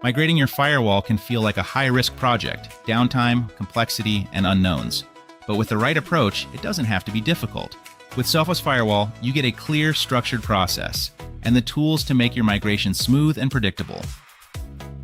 Migrating your firewall can feel like a high-risk project, downtime, complexity, and unknowns. But with the right approach, it doesn't have to be difficult. With Sophos Firewall, you get a clear, structured process and the tools to make your migration smooth and predictable.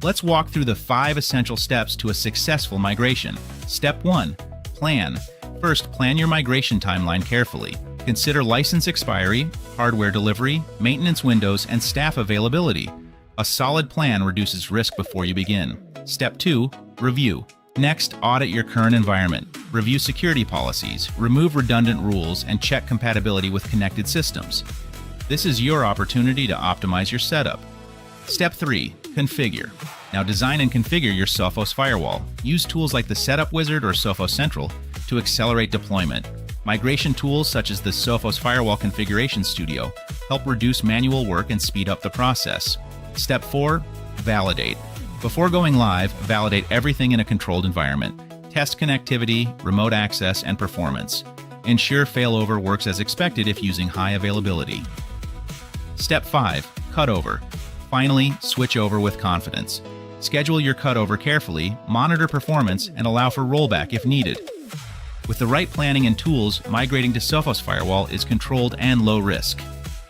Let's walk through the 5 essential steps to a successful migration. Step 1. Plan. First, plan your migration timeline carefully. Consider license expiry, hardware delivery, maintenance windows, and staff availability. A solid plan reduces risk before you begin. Step 2. Review. Next, audit your current environment. Review security policies, remove redundant rules, and check compatibility with connected systems. This is your opportunity to optimize your setup. Step 3. Configure. Now design and configure your Sophos Firewall. Use tools like the Setup Wizard or Sophos Central to accelerate deployment. Migration tools such as the Sophos Firewall Configuration Studio help reduce manual work and speed up the process. Step 4. Validate. Before going live, validate everything in a controlled environment. Test connectivity, remote access, and performance. Ensure failover works as expected if using high availability. Step 5. Cutover. Finally, switch over with confidence. Schedule your cutover carefully, monitor performance, and allow for rollback if needed. With the right planning and tools, migrating to Sophos Firewall is controlled and low risk.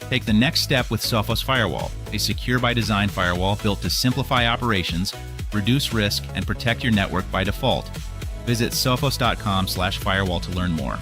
Take the next step with Sophos Firewall, a secure-by-design firewall built to simplify operations, reduce risk, and protect your network by default. Visit sophos.com/firewall to learn more.